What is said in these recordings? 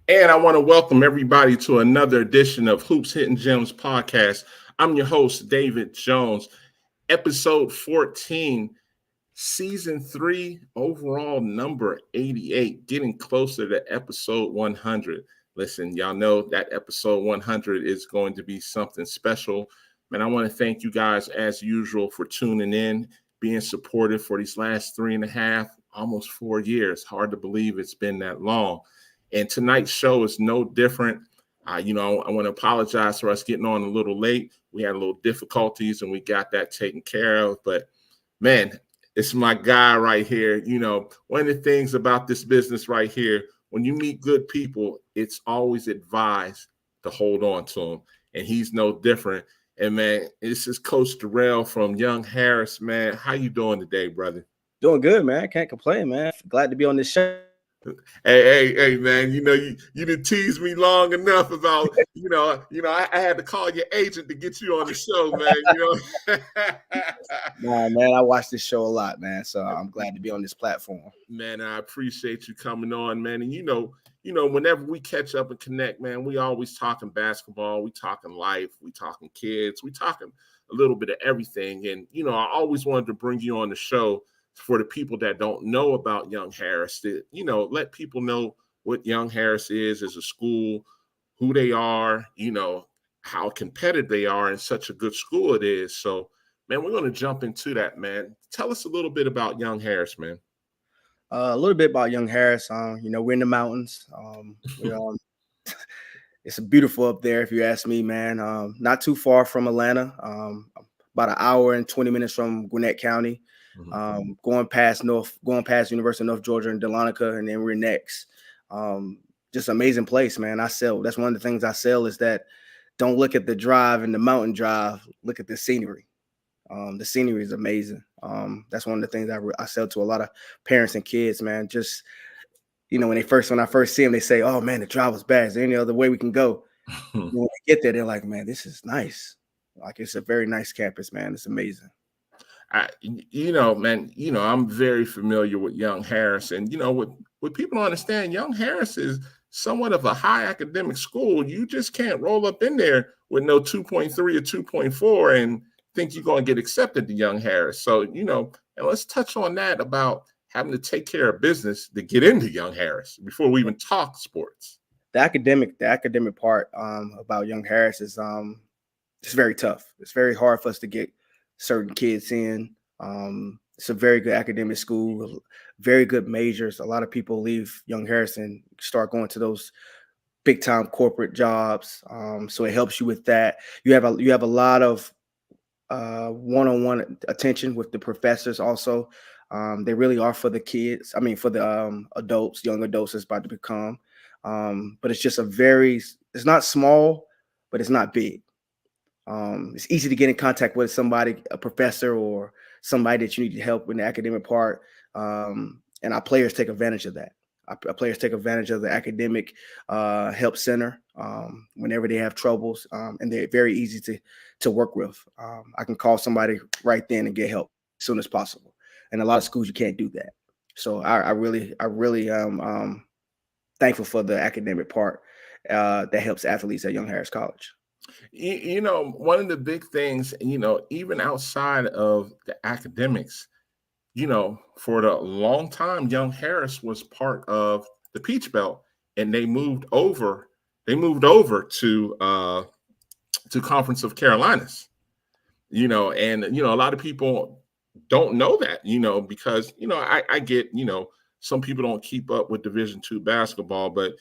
And I want to welcome everybody to another edition of Hoops Hitting Gems podcast. I'm your host, David Jones. Episode 14, season 3, overall number 88, getting closer to episode 100. Listen, y'all know that episode 100 is going to be something special. Man, I want to thank you guys, as usual, for tuning in, being supportive for these last 3.5, almost 4 years. Hard to believe it's been that long. And tonight's show is no different. I want to apologize for us getting on a little late. We had a little difficulties and we got that taken care of. But man, it's my guy right here. One of the things about this business right here, when you meet good people, it's always advised to hold on to them. And he's no different. And man, this is Coach Darrell from Young Harris, man. How you doing today, brother? Doing good, man. Can't complain, man. Glad to be on this show. Hey, man! You didn't tease me long enough about I had to call your agent to get you on the show, man. Nah, man, I watch this show a lot, man. So I'm glad to be on this platform. Man, I appreciate you coming on, man. And whenever we catch up and connect, man, we always talking basketball, we talking life, we talking kids, we talking a little bit of everything. And I always wanted to bring you on the show for the people that don't know about Young Harris, to let people know what Young Harris is as a school, who they are, how competitive they are, and such a good school it is. So, man, we're going to jump into that, man. Tell us a little bit about Young Harris, man. A little bit about Young Harris. We're in the mountains. It's beautiful up there, if you ask me, man. Not too far from Atlanta. About an hour and 20 minutes from Gwinnett County. Going past University of North Georgia and Dahlonega, and then we're next. Just amazing place, man. That's one of the things I sell, is that don't look at the drive and the mountain drive, look at the scenery. The scenery is amazing. That's one of the things I sell to a lot of parents and kids, man. Just, when I first see them, they say, "Oh man, the drive was bad. Is there any other way we can go?" When they get there, they're like, "Man, this is nice. Like, it's a very nice campus, man. It's amazing." I'm very familiar with Young Harris, and what people don't understand, Young Harris is somewhat of a high academic school. You just can't roll up in there with no 2.3 or 2.4 and think you're going to get accepted to Young Harris. So, and let's touch on that about having to take care of business to get into Young Harris before we even talk sports. The academic part about Young Harris is it's very tough. It's very hard for us to get certain kids in. It's a very good academic school, very good majors. A lot of people leave Young Harris and start going to those big time corporate jobs. So it helps you with that. You have a lot of one-on-one attention with the professors also. They really are for the kids. I mean, for the adults, young adults that's about to become. But it's just it's not small, but it's not big. It's easy to get in contact with somebody, a professor or somebody that you need to help in the academic part. And our players take advantage of that. Our players take advantage of the academic help center whenever they have troubles, and they're very easy to work with. I can call somebody right then and get help as soon as possible. And a lot of schools, you can't do that. So I really am thankful for the academic part that helps athletes at Young Harris College. One of the big things, even outside of the academics, for the long time, Young Harris was part of the Peach Belt, and they moved over to Conference of Carolinas. And a lot of people don't know that, because I get, some people don't keep up with Division II basketball, but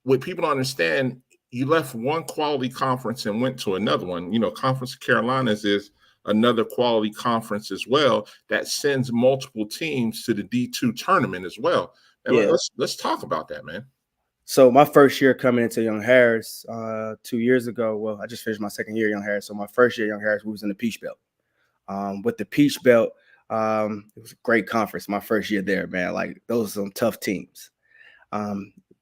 what people don't understand, you left one quality conference and went to another one. Conference of Carolinas is another quality conference as well that sends multiple teams to the D2 tournament as well. And Yeah. let's talk about that, man. So my first year coming into Young Harris 2 years ago, well, I just finished my second year at Young Harris. So my first year at Young Harris, we was in the Peach Belt. With the Peach Belt, it was a great conference. My first year there, man. Like, those are some tough teams.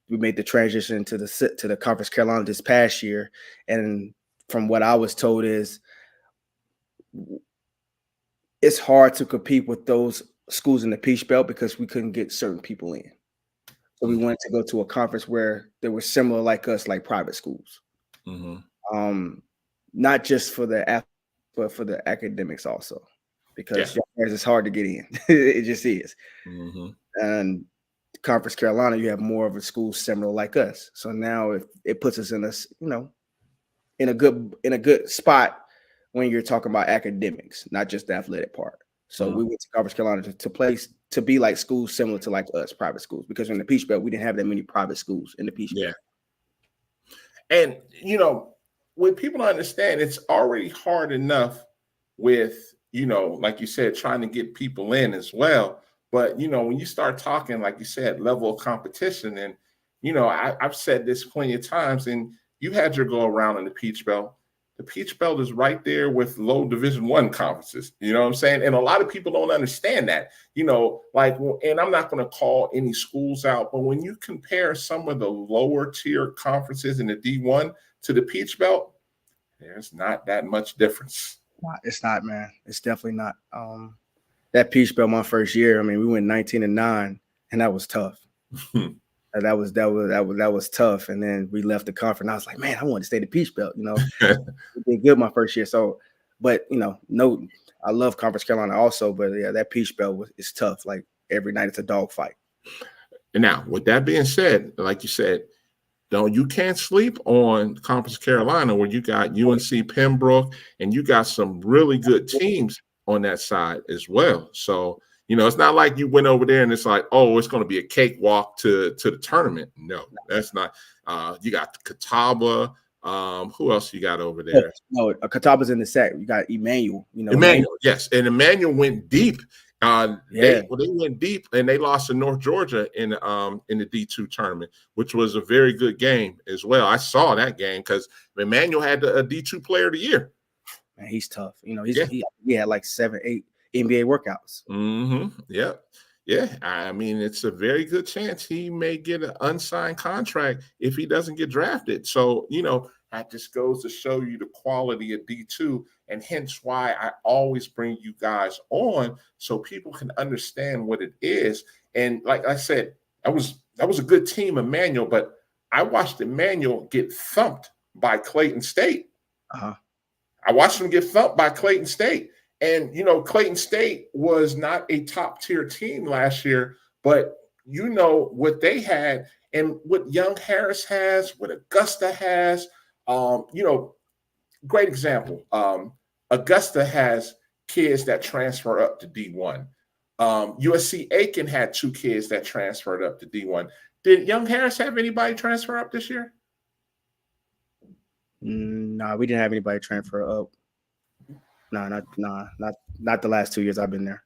We made the transition to the Conference Carolina this past year, and from what I was told is it's hard to compete with those schools in the Peach Belt because we couldn't get certain people in. So we wanted to go to a conference where there were similar like us, like private schools. Not just for the athletes, but for the academics also, because it's hard to get in. It just is. And Conference Carolina, you have more of a school similar like us. So now it puts us in in a good spot when you're talking about academics, not just the athletic part. So we went to Conference Carolina to be like schools similar to like us, private schools, because in the Peach Belt, we didn't have that many private schools in the Peach Belt. And, when people understand, it's already hard enough with, like you said, trying to get people in as well. But, when you start talking, like you said, level of competition, and, I've said this plenty of times, and you had your go around in the Peach Belt. The Peach Belt is right there with low Division I conferences. You know what I'm saying? And a lot of people don't understand that, and I'm not going to call any schools out, but when you compare some of the lower tier conferences in the D1 to the Peach Belt, there's not that much difference. It's not, man. It's definitely not. That Peach Belt, my first year, I mean, we went 19-9, and that was tough. That was tough. And then we left the conference. I was like, man, I want to stay the Peach Belt. It did good my first year. So, but I love Conference Carolina also. But yeah, that Peach Belt is tough. Like every night, it's a dogfight. And now, with that being said, like you said, you can't sleep on Conference Carolina, where you got UNC Pembroke, and you got some really good teams on that side as well. So, it's not like you went over there and it's like, oh, it's going to be a cakewalk to the tournament. No, that's not. You got Catawba. Who else you got over there? No, Catawba's in the set. You got Emmanuel. Emmanuel, yes, and Emmanuel went deep. They went deep, and they lost to North Georgia in the D2 tournament, which was a very good game as well. I saw that game because Emmanuel had a D2 Player of the Year. Man, he's tough. He had like 7-8 NBA workouts. Yeah. I mean, it's a very good chance he may get an unsigned contract if he doesn't get drafted. So, that just goes to show you the quality of D2, and hence why I always bring you guys on so people can understand what it is. And like I said, that was a good team, Emmanuel, but I watched Emmanuel get thumped by Clayton State. I watched him get thumped by Clayton State. And, Clayton State was not a top-tier team last year, but what they had and what Young Harris has, what Augusta has, great example. Augusta has kids that transfer up to D1. USC Aiken had 2 kids that transferred up to D1. Did Young Harris have anybody transfer up this year? No, we didn't have anybody transfer up. No, not the last 2 years I've been there.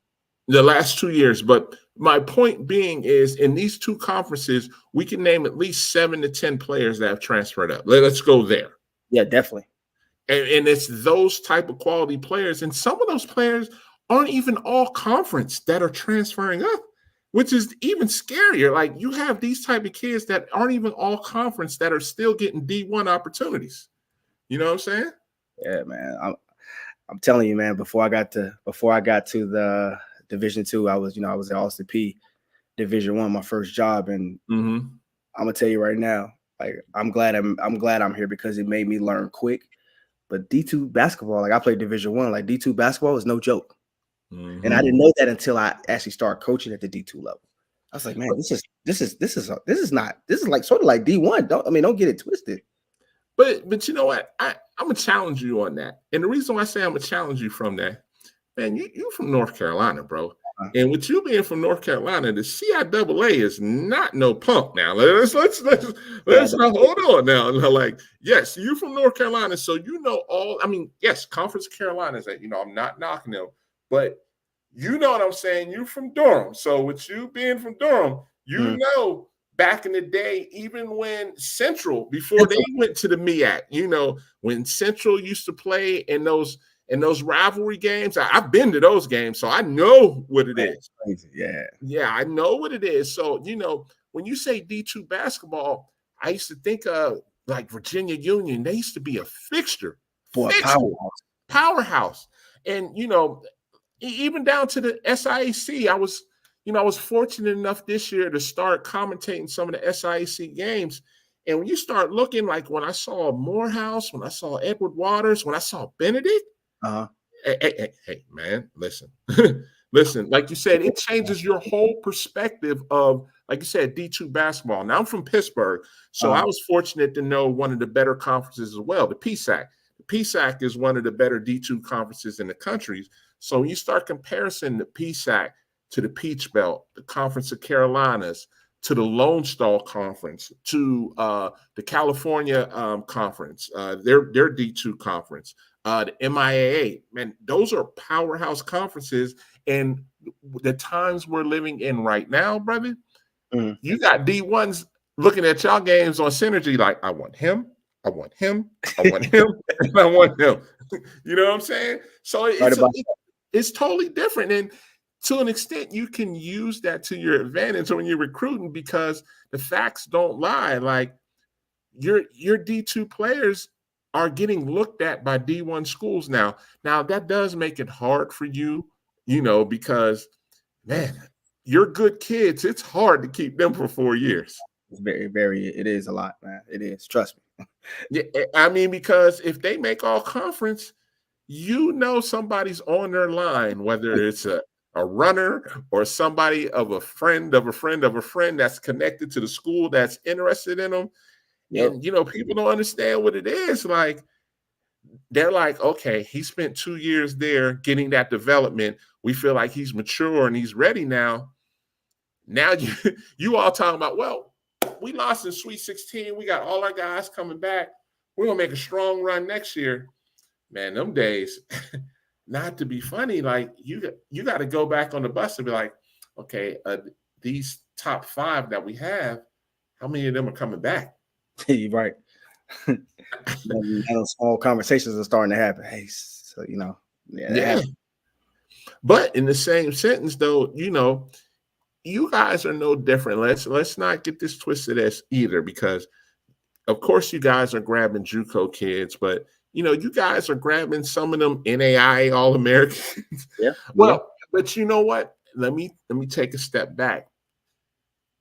The last 2 years, but my point being is, in these 2 conferences, we can name at least 7 to 10 players that have transferred up. Let's go there. Yeah, definitely. And it's those type of quality players, and some of those players aren't even all conference that are transferring up, which is even scarier. Like, you have these type of kids that aren't even all conference that are still getting D1 opportunities. You know what I'm saying? Yeah, man. I'm telling you, man. Before I got to the Division II, I was at Austin Peay Division I, my first job, and I'm gonna tell you right now, like I'm glad I'm here because it made me learn quick. But D2 basketball, like I played Division I, like D2 basketball is no joke, and I didn't know that until I actually started coaching at the D2 level. I was like, man, this is like sort of like D1. Don't get it twisted. But you know what? I'm gonna challenge you on that. And the reason why I say I'm gonna challenge you from that, man, you from North Carolina, bro. And with you being from North Carolina, the CIAA is not no punk now. Let's not hold on now. Like, yes, you from North Carolina, so all. I mean, yes, Conference Carolina is that. I'm not knocking them, but you know what I'm saying. You're from Durham, so with you being from Durham, back in the day, even when Central, before they went to the MEAC, when Central used to play in those rivalry games, I've been to those games, so I know what it is. Yeah, I know what it is. So, when you say D2 basketball, I used to think of like Virginia Union. They used to be a fixture. For a powerhouse. And, even down to the SIAC, I was I was fortunate enough this year to start commentating some of the SIAC games. And when you start looking, like when I saw Morehouse, when I saw Edward Waters, when I saw Benedict, Uh-huh. hey, man, listen. Listen, like you said, it changes your whole perspective of, like you said, D2 basketball. Now I'm from Pittsburgh, so I was fortunate to know one of the better conferences as well, the PSAC. The PSAC is one of the better D2 conferences in the country. So when you start comparing the PSAC to the Peach Belt, the Conference of Carolinas, to the Lone Star Conference, to the California Conference, their D2 conference, the MIAA, man, those are powerhouse conferences. And the times we're living in right now, brother, you got D1s looking at y'all games on Synergy like, I want him, I want him, I want him, and I want him. You know what I'm saying? So it's totally different. And to an extent, you can use that to your advantage when you're recruiting, because the facts don't lie. Like your D2 players are getting looked at by D1 schools now. Now that does make it hard for you, because man, you're good kids. It's hard to keep them for 4 years. It's very, it is a lot, man. It is. Trust me. Yeah, I mean, because if they make all conference, somebody's on their line, whether it's a runner or somebody of a friend of a friend of a friend that's connected to the school that's interested in them. Yep. And, people don't understand what it is. Like, they're like, okay, he spent 2 years there getting that development. We feel like he's mature and he's ready now. Now you all talking about, well, we lost in Sweet 16. We got all our guys coming back. We're going to make a strong run next year. Man, them days, not to be funny, like you got to go back on the bus and be like, okay, these top 5 that we have, how many of them are coming back? You're right. Those small conversations are starting to happen. Hey, so yeah. But in the same sentence, though, you guys are no different. Let's not get this twisted as either, because of course you guys are grabbing JUCO kids, but you guys are grabbing some of them NAIA All-Americans. Yeah. Well, but you know what? Let me take a step back.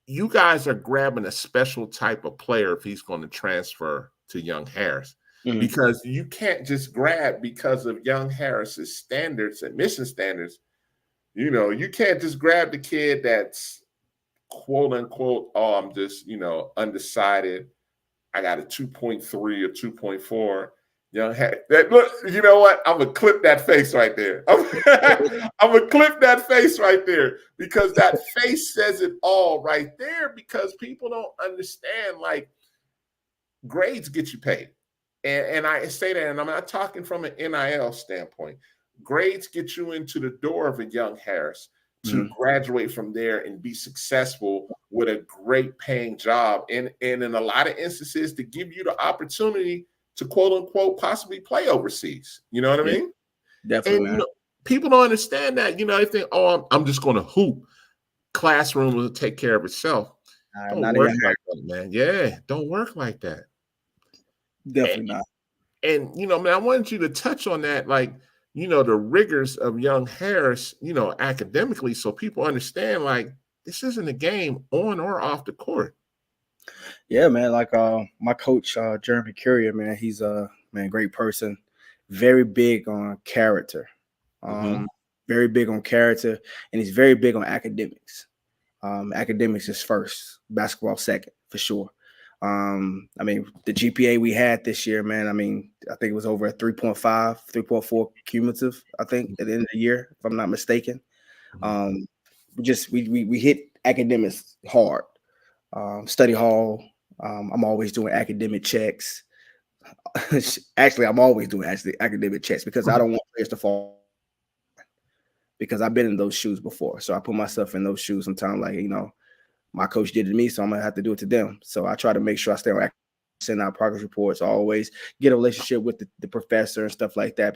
You guys are grabbing a special type of player if he's going to transfer to Young Harris, because you can't just grab because of Young Harris's standards, admission standards. You can't just grab the kid that's quote unquote, oh, I'm just, undecided. I got a 2.3 or 2.4. Young Harris. Look, you know what? I'm gonna clip that face right there. I'm gonna clip that face right there, because that face says it all right there. Because people don't understand, like, grades get you paid, and I say that, and I'm not talking from an NIL standpoint. Grades get you into the door of a Young Harris to graduate from there and be successful with a great paying job, and in a lot of instances to give you the opportunity to quote unquote possibly play overseas. You know what I mean? Definitely. And people don't understand that. They think, oh, I'm just going to hoop. Classroom will take care of itself. Don't work like that, man. Yeah, don't work like that. Definitely not. And man, I wanted you to touch on that, like, the rigors of Young Harris, academically, so people understand, like, this isn't a game on or off the court. Yeah, man. Like my coach, Jeremy Courier, man, he's a great person, very big on character. Very big on character, and he's very big on academics. Academics is first, basketball second, for sure. I mean, the GPA we had this year, man, I mean, I think it was over a 3.5, 3.4 cumulative, I think, at the end of the year, if I'm not mistaken. We hit academics hard. Study hall, I'm always doing academic checks. Actually, I'm always doing academic checks, because I don't want players to fall, because I've been in those shoes before. So I put myself in those shoes sometimes, like, my coach did it to me, so I'm going to have to do it to them. So I try to make sure I stay on, send out progress reports, always get a relationship with the professor and stuff like that.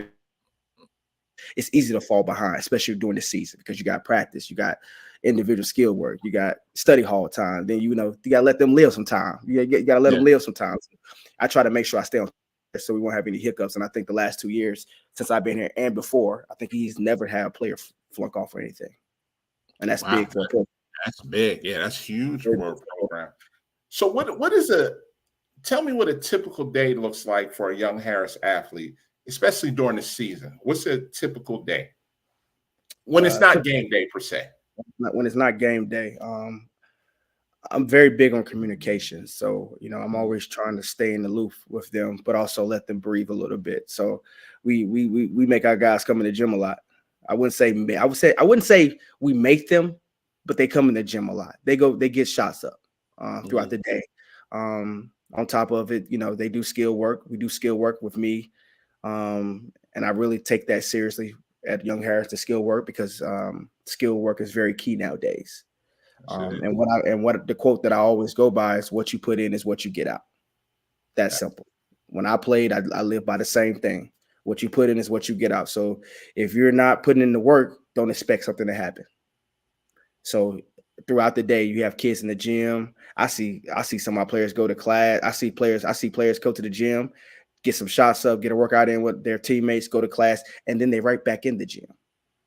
It's easy to fall behind, especially during the season, because you got practice, you got individual skill work, you got study hall time. Then, you got to let them live some time. You got to let them live some time. So I try to make sure I stay on, so we won't have any hiccups. And I think the last 2 years since I've been here and before, I think he's never had a player flunk off or anything. and that's Wow, big for a program. that's big. Yeah, that's huge for a program. So what is tell me what a typical day looks like for a young Harris athlete, especially during the season. What's a typical day when it's not game day per se? When it's not game day. I'm very big on communication. So, I'm always trying to stay in the loop with them, but also let them breathe a little bit. So we make our guys come in the gym a lot. I wouldn't say we make them, but they come in the gym a lot. They get shots up throughout the day. On top of it, they do skill work. We do skill work with me. And I really take that seriously at Young Harris, the skill work, because skill work is very key nowadays. And what the quote that I always go by is, what you put in is what you get out. That's simple. When I played, I lived by the same thing. What you put in is what you get out. So if you're not putting in the work, don't expect something to happen. So throughout the day, you have kids in the gym. I see some of my players go to class. I see players go to the gym, get some shots up, get a workout in with their teammates, go to class, and then they right back in the gym.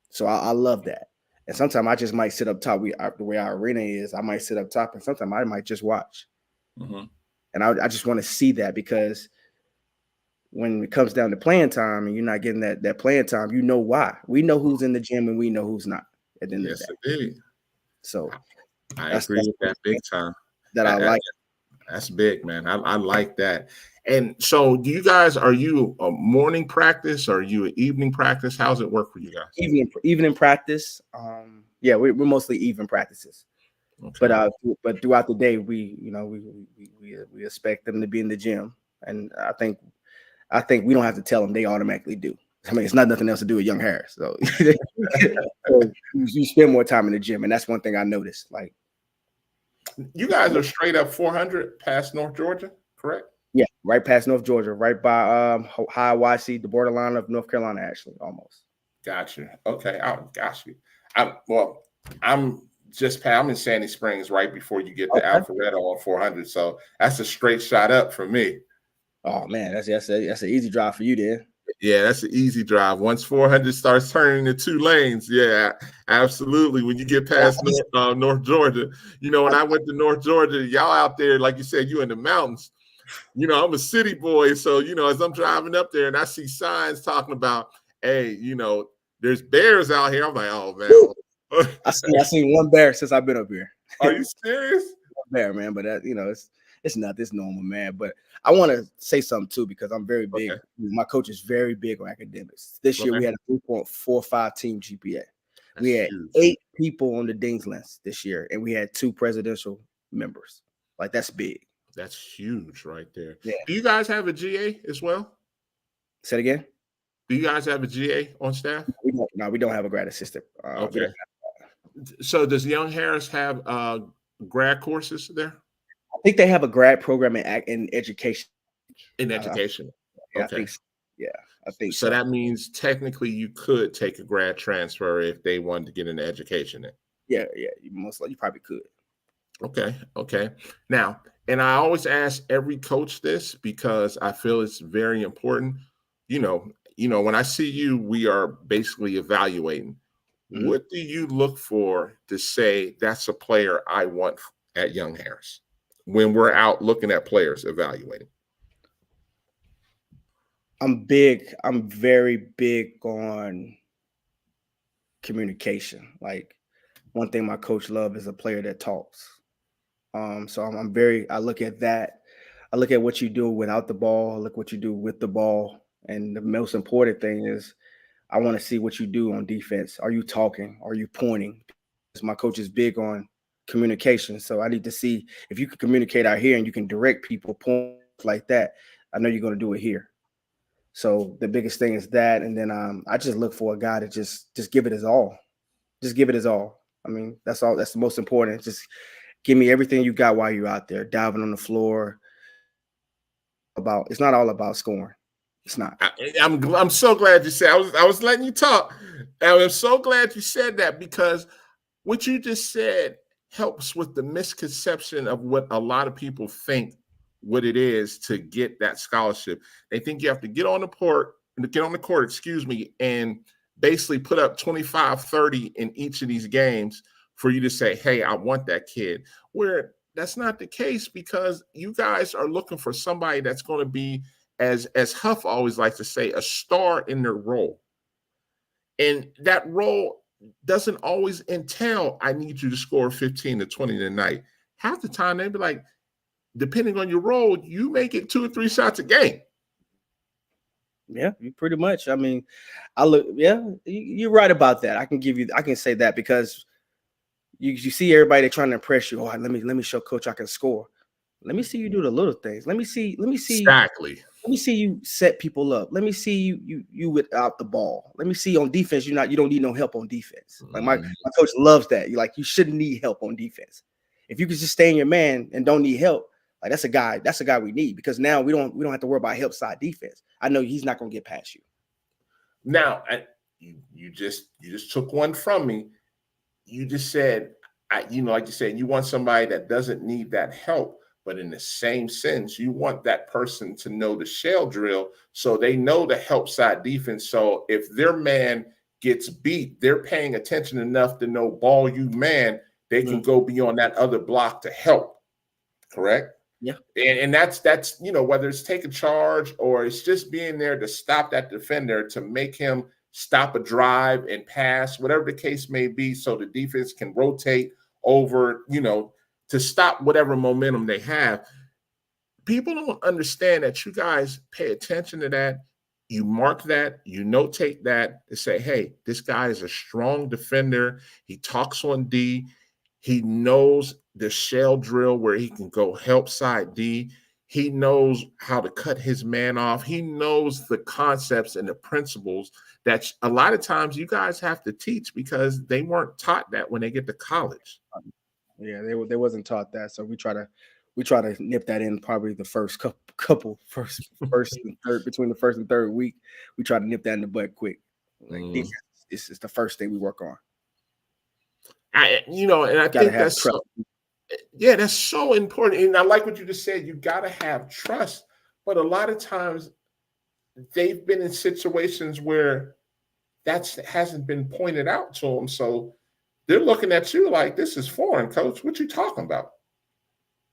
So I love that. And sometimes I just might sit up top. The way our arena is, I might sit up top, and sometimes I might just watch. Mm-hmm. And I just want to see that, because when it comes down to playing time and you're not getting that playing time, you know why. We know who's in the gym and we know who's not at the end of the day. Indeed. So I agree with that big time. I like. That's big, man. I like that. And so are you a morning practice, or are you an evening practice? How's it work for you guys? Evening practice. We're mostly even practices. Okay. But throughout the day, we expect them to be in the gym. And I think we don't have to tell them, they automatically do. I mean, it's not nothing else to do with Young Harris. So, you spend more time in the gym. And that's one thing I noticed. Like, you guys are straight up 400 past North Georgia, correct? Yeah, right past North Georgia, right by High YC, the borderline of North Carolina, actually, almost. Gotcha. Okay. Oh, got you. I'm in Sandy Springs right before you get to Alpharetta on 400. So that's a straight shot up for me. Oh man, that's an easy drive for you then. Yeah, that's an easy drive. Once 400 starts turning into 2 lanes, yeah, absolutely. When you get past North Georgia, when I went to North Georgia, y'all out there, like you said, you in the mountains. I'm a city boy, so as I'm driving up there and I see signs talking about, hey, there's bears out here. I'm like, oh man. I seen one bear since I've been up here. Are you serious? Bear, man, but that it's not this normal, man. But I want to say something too, because I'm very big. Okay. My coach is very big on academics. This year we had a 3.45 team GPA. That's we had huge. 8 people on the Dean's List this year, and we had 2 presidential members. Like, that's big. That's huge right there. Yeah. Do you guys have a GA as well? Say it again. Do you guys have a GA on staff? We don't have a grad assistant. Okay. So does Young Harris have grad courses there? I think they have a grad program in education. In education. Yeah, okay. I think so. That means technically you could take a grad transfer if they wanted to get into education. Yeah. You probably could. Okay. Now, and I always ask every coach this because I feel it's very important. When I see you, we are basically evaluating. Mm-hmm. What do you look for to say that's a player I want at Young Harris when we're out looking at players evaluating? I'm very big on communication. Like, one thing my coach loves is a player that talks. So I look at that. I look at what you do without the ball. I look what you do with the ball. And the most important thing is I want to see what you do on defense. Are you talking? Are you pointing? Because my coach is big on communication. So I need to see if you can communicate out here and you can direct people, points like that. I know you're going to do it here. So the biggest thing is that. And then I just look for a guy to just give it his all. Just give it his all. I mean, that's all. That's the most important. Just give me everything you got while you're out there, diving on the floor. It's not all about scoring. It's not. I'm so glad you said. I was letting you talk. I'm so glad you said that, because what you just said helps with the misconception of what a lot of people think what it is to get that scholarship. They think you have to get on the court, and basically put up 25, 30 in each of these games for you to say, hey, I want that kid. Where that's not the case, because you guys are looking for somebody that's going to be, as Huff always likes to say, a star in their role. And that role doesn't always entail, I need you to score 15 to 20 tonight. Half the time, they'd be like, depending on your role, you may get 2 or 3 shots a game. Yeah, you pretty much. I mean, you're right about that. I can say that, because you see everybody trying to impress you. Oh, let me show coach I can score. Let me see you do the little things. Let me see. Exactly. Let me see you set people up. Let me see you without the ball. Let me see on defense. You don't need no help on defense. Like my coach loves that. You shouldn't need help on defense. If you can just stay in your man and don't need help, like that's a guy we need, because now we don't have to worry about help side defense. I know he's not going to get past you. Now, you just took one from me. You just said, like you said, you want somebody that doesn't need that help, but in the same sense, you want that person to know the shell drill, so they know the help side defense. So if their man gets beat, they're paying attention enough to know, ball you man, they can go beyond that other block to help. Correct? Yeah. And that's whether it's taking charge or it's just being there to stop that defender, to make him stop a drive and pass, whatever the case may be, so the defense can rotate over, to stop whatever momentum they have. People don't understand that you guys pay attention to that. You mark that, you notate that to say, hey, this guy is a strong defender. He talks on D. He knows the shell drill where he can go help side D. He knows how to cut his man off. He knows the concepts and the principles that a lot of times you guys have to teach, because they weren't taught that when they get to college. Yeah, they wasn't taught that. So we try to nip that in probably the first first and third, between the first and third week. We try to nip that in the butt quick. Defense is the first thing we work on. I think that's trust. That's so important. And I like what you just said. You got to have trust. But a lot of times they've been in situations where that hasn't been pointed out to them. So they're looking at you like, this is foreign, coach. What you talking about?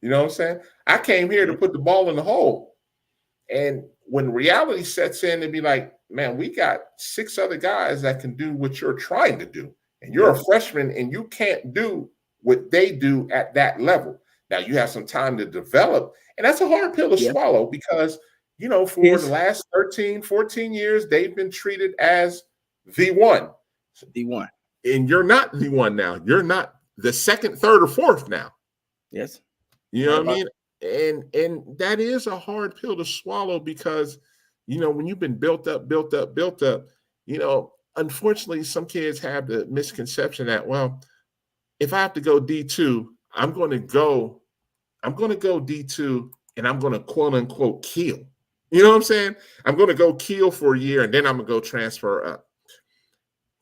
You know what I'm saying? I came here to put the ball in the hole. And when reality sets in, they'd be like, man, we got 6 other guys that can do what you're trying to do. And you're a freshman and you can't do what they do at that level. Now you have some time to develop. And that's a hard pill to swallow, because, for the last 13, 14 years, they've been treated as V1. V1. And you're not V1 now. You're not the second, third, or fourth now. Yes. You know what I mean? And that is a hard pill to swallow, because, when you've been built up, unfortunately, some kids have the misconception that, well, if I have to go D2, I'm going to go D2 and I'm going to quote unquote kill. You know what I'm saying? I'm going to go kill for a year and then I'm going to go transfer up.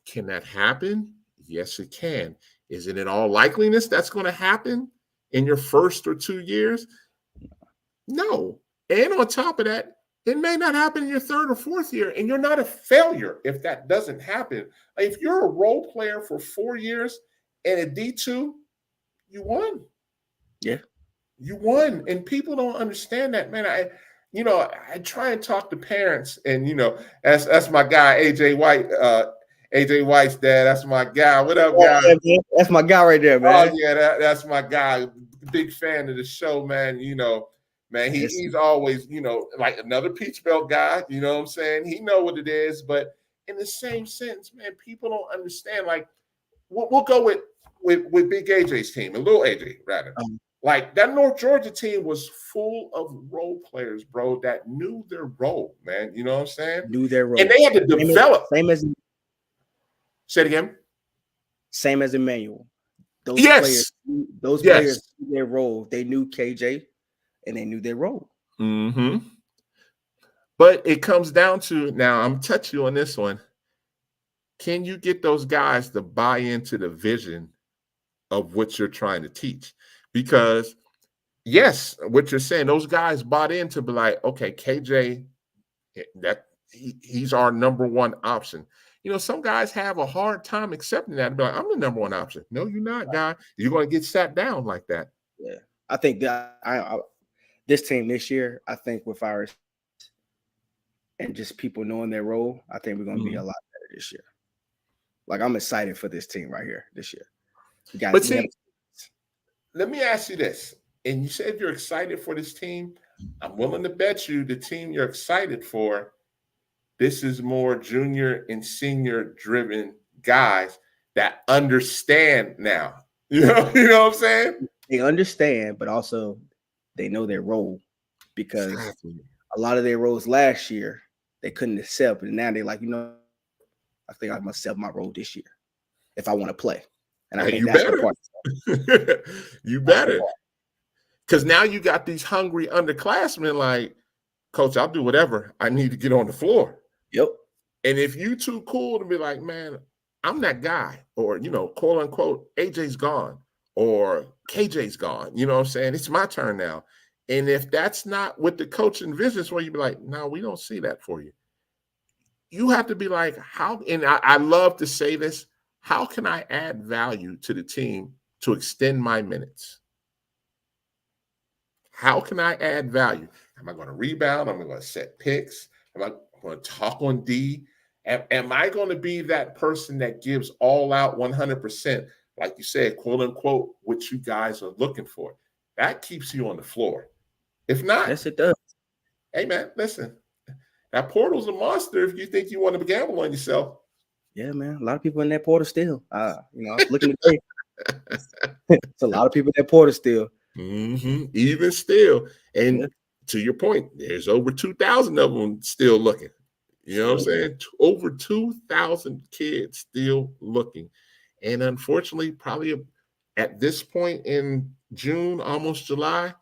Can that happen? Yes, it can. Is it in all likeliness that's going to happen in your first or 2 years? No. And on top of that, it may not happen in your third or fourth year, and you're not a failure if that doesn't happen. If you're a role player for 4 years and at D2, you won. Yeah. You won. And people don't understand that, man. I try and talk to parents, and that's my guy, AJ White, AJ White's dad. That's my guy. What up, guy? That's my guy right there, man. Oh, yeah, that's my guy. Big fan of the show, man. Man, he's always, like another Peach Belt guy. You know what I'm saying? He know what it is. But in the same sense, man, people don't understand. Like, we'll go with Big AJ's team, and Little AJ, rather. Like, that North Georgia team was full of role players, bro, that knew their role, man. You know what I'm saying? Knew their role. And they had to develop. Say it again. Same as Emmanuel. Those players knew their role. They knew KJ, and they knew their role. Mm-hmm. But it comes down to, now I'm touching you on this one. Can you get those guys to buy into the vision of what you're trying to teach? Because, yes, what you're saying, those guys bought in to be like, okay, KJ, he's our number one option. some guys have a hard time accepting that. Be like, I'm the number one option. No, you're not, guy. You're going to get sat down like that. Yeah, I think that this team this year, I think with our and just people knowing their role, I think we're going to be a lot better this year. Like, I'm excited for this team right here this year. But see, let me ask you this. And you said you're excited for this team. I'm willing to bet you the team you're excited for, this is more junior and senior driven guys that understand now. You know what I'm saying? They understand, but also they know their role, because a lot of their roles last year they couldn't accept, and now they're like, I think I must accept my role this year if I want to play. And I think that's the part. You better. Because now you got these hungry underclassmen like, Coach, I'll do whatever. I need to get on the floor. Yep. And if you too cool to be like, man, I'm that guy, or, quote unquote, AJ's gone or KJ's gone, you know what I'm saying? It's my turn now. And if that's not what the coach envisions, where you be like, no, we don't see that for you. You have to be like, how, and I love to say this, how can I add value to the team to extend my minutes? How can I add value? Am I going to rebound? Am I going to set picks? Am I going to talk on D? Am I going to be that person that gives all out 100%, like you said, quote unquote, what you guys are looking for? That keeps you on the floor. If not, yes, it does. Hey, man, listen, that portal's a monster if you think you want to gamble on yourself. Yeah, man. A lot of people in that portal still. I was looking today. It's a lot of people in that portal still. Even still. And to your point, there's over 2,000 of them still looking. You know what I'm saying? Over 2,000 kids still looking. And unfortunately, probably at this point in June, almost July,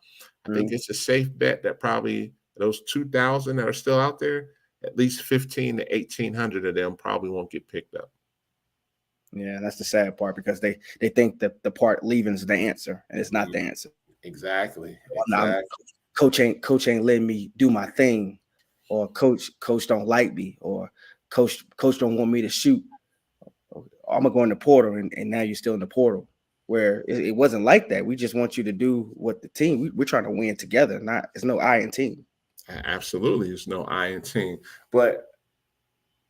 I think it's a safe bet that probably those 2,000 that are still out there, at least 15 to 1,800 of them probably won't get picked up. Yeah, that's the sad part, because they think that the part leaving is the answer, and it's not the answer. Exactly. Coach ain't letting me do my thing, or coach don't like me, or coach don't want me to shoot. I'm gonna go in the portal, and now you're still in the portal, where it wasn't like that. We just want you to do what the team. We're trying to win together. It's no I in team. Absolutely, there's no I in team. But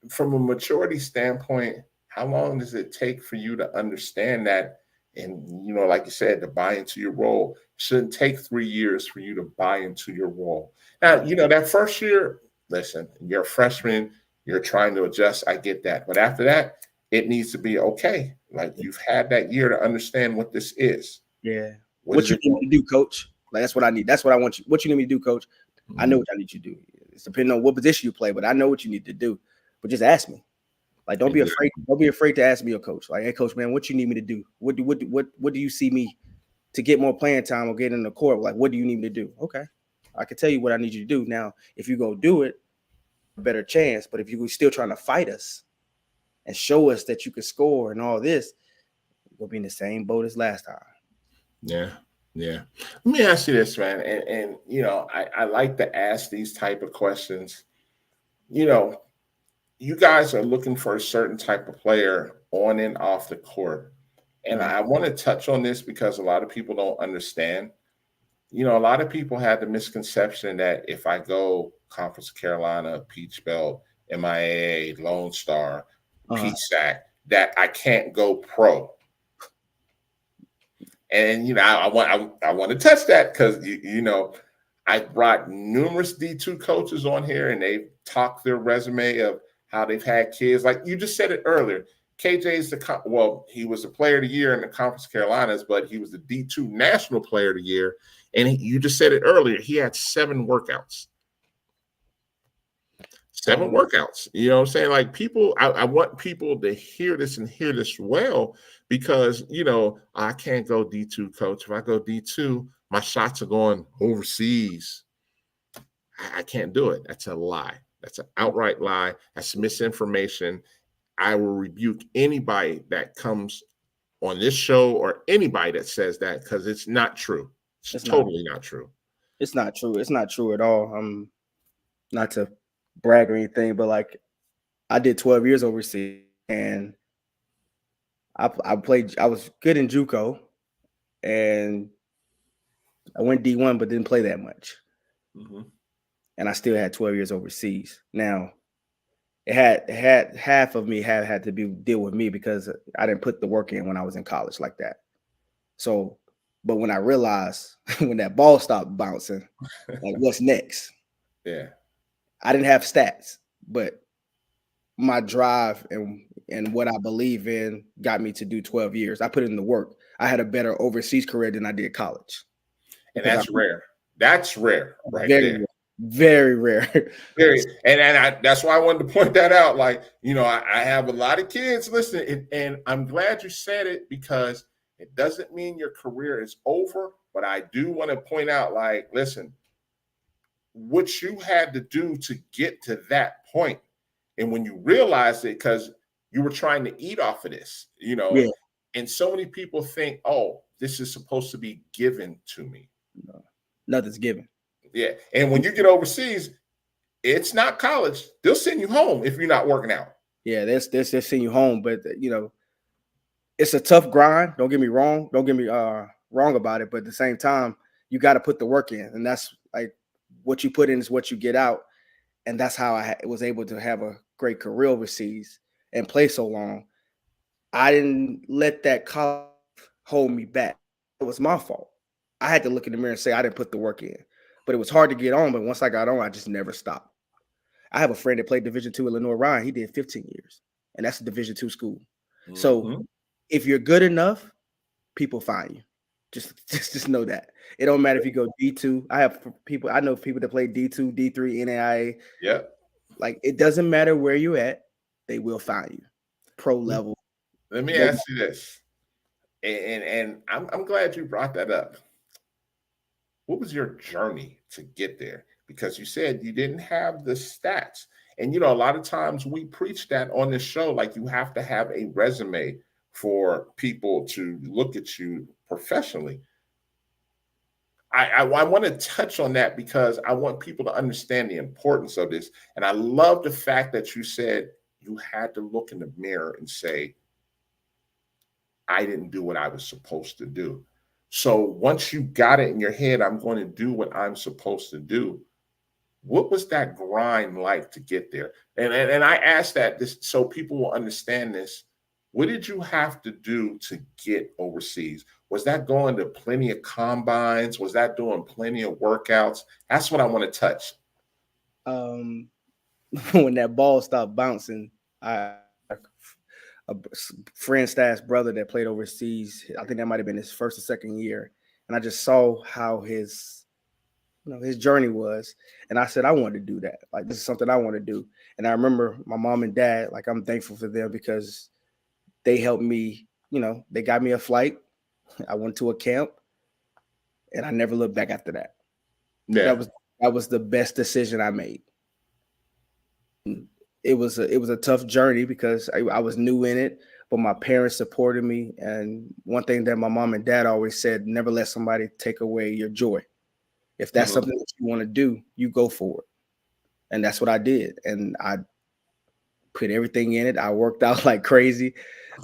from a maturity standpoint, how long does it take for you to understand that? And, like you said, to buy into your role shouldn't take 3 years for you to buy into your role. Now, that first year, listen, you're a freshman, you're trying to adjust. I get that. But after that, it needs to be okay. Like, you've had that year to understand what this is. Yeah. What you need me to do, Coach? Like, that's what I need. That's what I want you. What you need me to do, Coach? I know what I need you to do. It's depending on what position you play, but I know what you need to do. But just ask me. Like, don't be afraid. Don't be afraid to ask me, your coach. Like, hey, Coach, man, what you need me to do? What do you see me to get more playing time or get in the court? Like, what do you need me to do? Okay, I can tell you what I need you to do. Now, if you go do it, a better chance. But if you're still trying to fight us and show us that you can score and all this, we'll be in the same boat as last time. Yeah. Let me ask you this, man. And I like to ask these type of questions. You guys are looking for a certain type of player on and off the court. And I want to touch on this because a lot of people don't understand. A lot of people had the misconception that if I go Conference of Carolina, Peach Belt, MIAA, Lone Star, PSAC, that I can't go pro. And, I want to touch that because, I brought numerous D2 coaches on here, and they've talked their resume of how they've had kids. Like you just said it earlier, KJ's he was the player of the year in the Conference of Carolinas, but he was the D2 National Player of the Year. And you just said it earlier, he had 7 workouts. 7 workouts. You know what I'm saying? Like, people, I want people to hear this and hear this well, because, I can't go D2, coach. If I go D2, my shots are going overseas. I can't do it. That's a lie. That's an outright lie. That's misinformation. I will rebuke anybody that comes on this show or anybody that says that, because it's not true. It's totally not true. It's not true. It's not true at all. Not to brag or anything, but like, I did 12 years overseas, and I played. I was good in JUCO, and I went D1, but didn't play that much. Mm-hmm. And I still had 12 years overseas. Now, it had half of me had to deal with me because I didn't put the work in when I was in college like that. So, but when I realized when that ball stopped bouncing, like what's next? Yeah. I didn't have stats, but my drive and what I believe in got me to do 12 years. I put in the work. I had a better overseas career than I did college. And Because that's rare. That's rare right very, there. very rare. Very. And that's why I wanted to point that out. Like, I have a lot of kids listening, and I'm glad you said it because it doesn't mean your career is over. But I do want to point out, like, listen, what you had to do to get to that point. And when you realize it, because you were trying to eat off of this, Yeah, and so many people think, oh, this is supposed to be given to me. no, nothing's given. Yeah. And when you get overseas, it's not college. They'll send you home if you're not working out. Yeah, they're send you home, but it's a tough grind. Don't get me wrong. Don't get me wrong about it. But at the same time, you got to put the work in, and that's like what you put in is what you get out. And that's how I was able to have a great career overseas and play so long. I didn't let that college hold me back. It was my fault. I had to look in the mirror and say I didn't put the work in. But it was hard to get on. But once I got on, I just never stopped. I have a friend that played Division II, Illinois Ryan. He did 15 years, and that's a Division II school. Mm-hmm. So if you're good enough, people find you. Just know that. It don't matter if you go D2. I know people that play D2, D3, NAIA. Yeah. Like it doesn't matter where you're at, they will find you. Pro level. Let me ask you this. And I'm glad you brought that up. What was your journey to get there? Because you said you didn't have the stats. And a lot of times we preach that on this show, like you have to have a resume for people to look at you professionally. I want to touch on that because I want people to understand the importance of this. And I love the fact that you said you had to look in the mirror and say, I didn't do what I was supposed to do. So once you got it in your head, I'm going to do what I'm supposed to do. What was that grind like to get there? And I asked that so people will understand this. What did you have to do to get overseas? Was that going to plenty of combines? Was that doing plenty of workouts? That's what I want to touch. When that ball stopped bouncing, a friend Stash brother that played overseas, I think that might have been his first or second year. And I just saw how his journey was. And I said, I want to do that. Like, this is something I want to do. And I remember my mom and dad, like, I'm thankful for them because they helped me, they got me a flight. I went to a camp and I never looked back after that. Yeah. That was the best decision I made. It was a tough journey because I was new in it, but my parents supported me. And one thing that my mom and dad always said, never let somebody take away your joy. If that's something that you want to do, you go for it. And that's what I did. And I put everything in it. I worked out like crazy.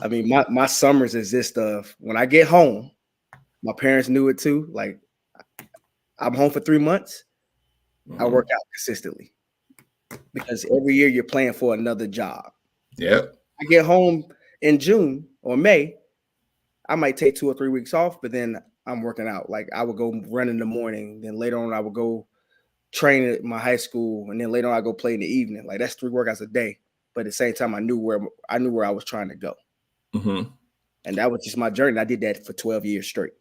I mean, my summers is this stuff. When I get home, my parents knew it too. Like, I'm home for 3 months. I work out consistently because every year you're playing for another job. Yep. I get home in June or May. I might take 2 or 3 weeks off, but then I'm working out. Like, I would go run in the morning. Then later on, I would go train at my high school. And then later on, I go play in the evening. Like, that's 3 workouts a day. But at the same time, I knew where I was trying to go. Mm-hmm. And that was just my journey. I did that for 12 years straight.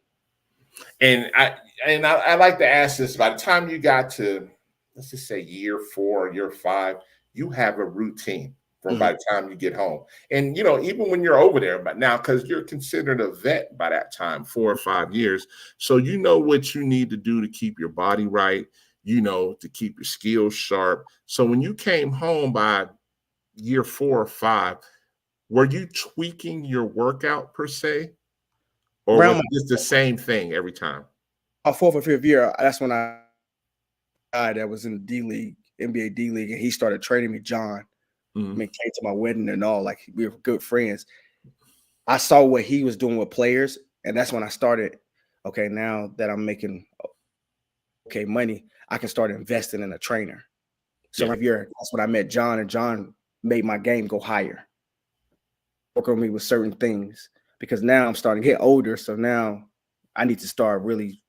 And I like to ask this: by the time you got to, let's just say year 4, year 5, you have a routine from by the time you get home. And even when you're over there, but now because you're considered a vet by that time, 4 or 5 years, so you know what you need to do to keep your body right, to keep your skills sharp. So when you came home by year 4 or 5, were you tweaking your workout per se? Or was it just the same thing every time? My 4th or 5th year, that's when that was in the D League, NBA D League, and he started training me, John. I mean, came to my wedding and all. Like, we were good friends. I saw what he was doing with players, and that's when I started. Okay, now that I'm making money, I can start investing in a trainer. So that's when I met John, and John made my game go higher. Work on me with certain things because now I'm starting to get older. So now I need to start really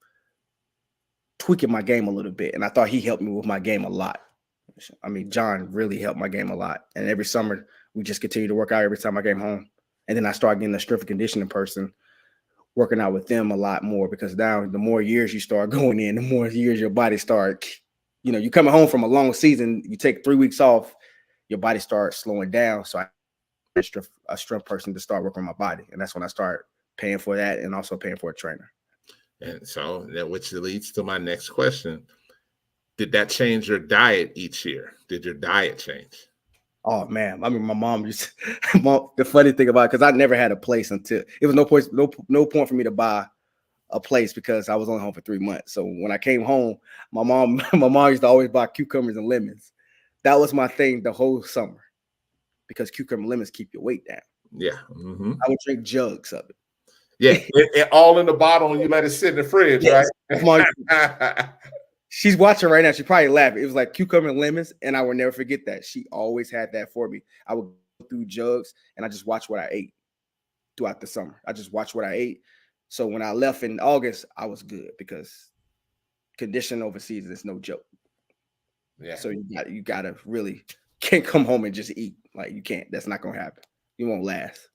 tweaking my game a little bit. And I thought he helped me with my game a lot. I mean, John really helped my game a lot. And every summer we just continue to work out every time I came home. And then I started getting a strength and conditioning person, working out with them a lot more because now the more years you start going in, the more years your body start, you coming home from a long season, you take 3 weeks off, your body starts slowing down. So I a strength person to start working on my body. And that's when I start paying for that and also paying for a trainer. And so that which leads to my next question. Did that change your diet each year? Did your diet change? Oh man, I mean, my mom used the funny thing about it, because I never had a place until it was no point for me to buy a place because I was only home for 3 months. So when I came home, my mom used to always buy cucumbers and lemons. That was my thing the whole summer because cucumber and lemons keep your weight down. Yeah. I would drink jugs of it. Yeah, it all in the bottle and you let it sit in the fridge, yes. Right? She's watching right now. She probably laughing. It was like cucumber and lemons, and I will never forget that. She always had that for me. I would go through jugs, and I just watch what I ate throughout the summer. I just watched what I ate. So when I left in August, I was good because condition overseas is no joke. Yeah. So you gotta really can't come home and just eat. Like you can't. That's not gonna happen. You won't last.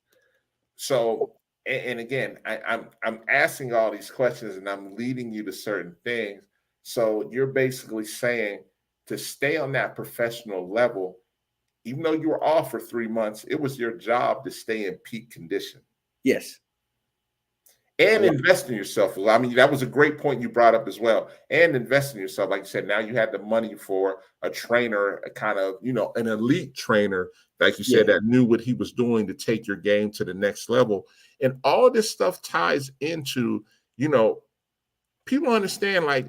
So, and again, I'm asking all these questions, and I'm leading you to certain things. So you're basically saying to stay on that professional level, even though you were off for 3 months, it was your job to stay in peak condition. Yes. And invest in yourself. I mean, that was a great point you brought up as well. And invest in yourself. Like you said, now you had the money for a trainer, a kind of, an elite trainer, like you said, that knew what he was doing to take your game to the next level. And all of this stuff ties into, people understand, like,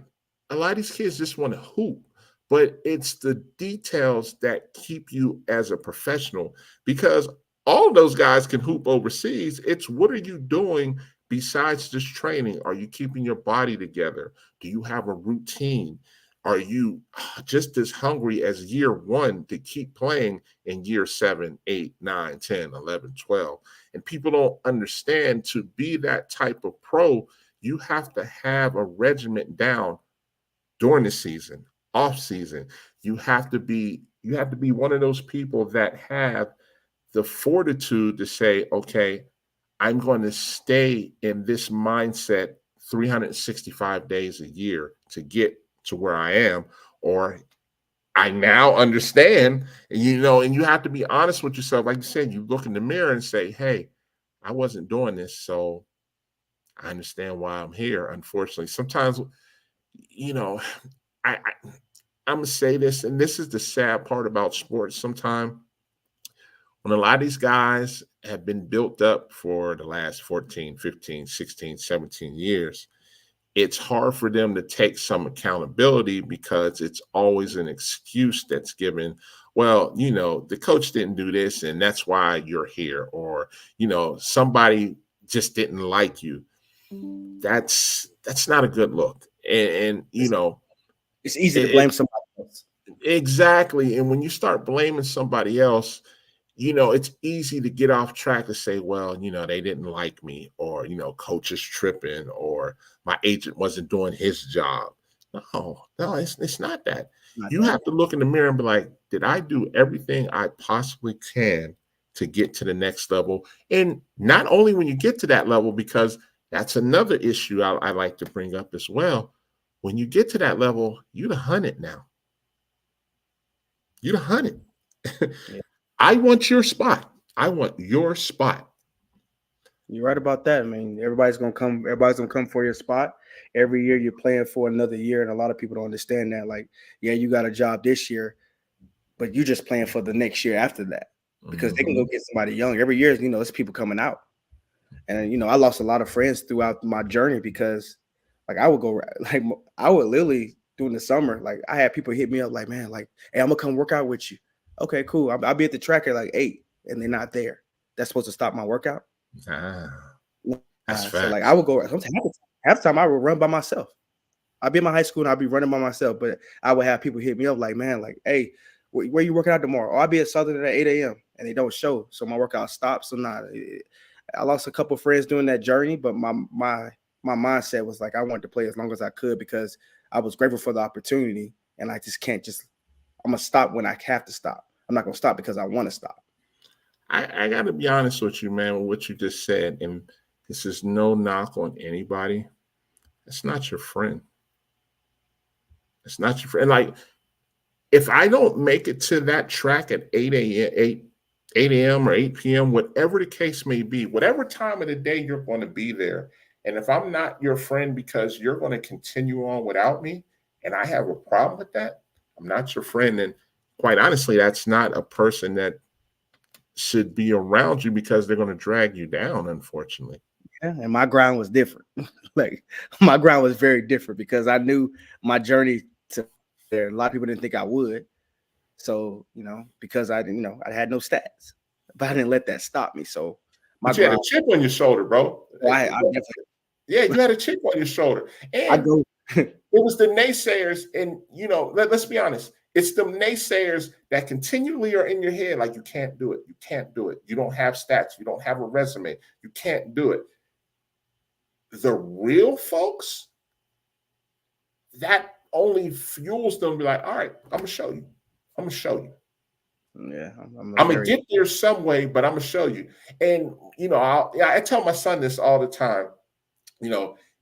a lot of these kids just want to hoop, but it's the details that keep you as a professional, because all of those guys can hoop overseas. It's what are you doing besides just training? Are you keeping your body together? Do you have a routine? Are you just as hungry as year one to keep playing in year 7, 8, 9, 10, 11, 12? And people don't understand, to be that type of pro, you have to have a regiment down during the season, off season. You have to be one of those people that have the fortitude to say, okay, I'm going to stay in this mindset 365 days a year to get to where I am, or I now understand, and you have to be honest with yourself. Like you said, you look in the mirror and say, hey, I wasn't doing this, so I understand why I'm here. Unfortunately, sometimes, I'm going to say this, and this is the sad part about sports sometimes. When a lot of these guys have been built up for the last 14, 15, 16, 17 years, it's hard for them to take some accountability because it's always an excuse that's given. Well, the coach didn't do this and that's why you're here. Or, somebody just didn't like you. That's not a good look. And it's easy to blame somebody else. Exactly. And when you start blaming somebody else, it's easy to get off track to say, well, they didn't like me, or, coach is tripping, or my agent wasn't doing his job. No, it's not that. You have to look in the mirror and be like, did I do everything I possibly can to get to the next level? And not only when you get to that level, because that's another issue I like to bring up as well. When you get to that level, you're the hunted now. You're the hunted. Yeah. I want your spot. I want your spot. You're right about that. I mean, everybody's gonna come for your spot. Every year you're playing for another year, and a lot of people don't understand that. Like, yeah, you got a job this year, but you're just playing for the next year after that, because they can go get somebody young. Every year, there's people coming out. And I lost a lot of friends throughout my journey because, like, I would literally during the summer, like, I had people hit me up like, man, like, hey, I'm gonna come work out with you. Okay, cool. I'll be at the track at like 8 and they're not there. That's supposed to stop my workout. That's So like facts. I would go half the time I would run by myself. I'd be in my high school and I'd be running by myself, but I would have people hit me up like, man, like, hey, where you working out tomorrow? Or I'll be at Southern at 8 a.m. and they don't show. So my workout stops. So I lost a couple of friends doing that journey, but my mindset was like I wanted to play as long as I could because I was grateful for the opportunity. And I just can't I'm gonna stop when I have to stop. I'm not gonna stop because I want to stop. I got to be honest with you, man, with what you just said, and this is no knock on anybody. It's not your friend. It's not your friend. Like, if I don't make it to that track at 8 a.m., 8 a.m. or 8 p.m., whatever the case may be, whatever time of the day you're going to be there, and if I'm not your friend because you're going to continue on without me, and I have a problem with that, I'm not your friend. And quite honestly, that's not a person that should be around you because they're going to drag you down, unfortunately. Yeah, and my grind was different. Like my grind was very different because I knew my journey to there. A lot of people didn't think I would. So, because I had no stats, but I didn't let that stop me. So but you had a chip on your shoulder, bro. I definitely, yeah, you had a chip on your shoulder. And it was the naysayers. And, let's be honest. It's the naysayers that continually are in your head like, you can't do it. You can't do it. You don't have stats. You don't have a resume. You can't do it. The real folks, that only fuels them to be like, all right, I'm going to show you. I'm going to show you. Yeah. I'm going to get there some way, but I'm going to show you. And, I tell my son this all the time.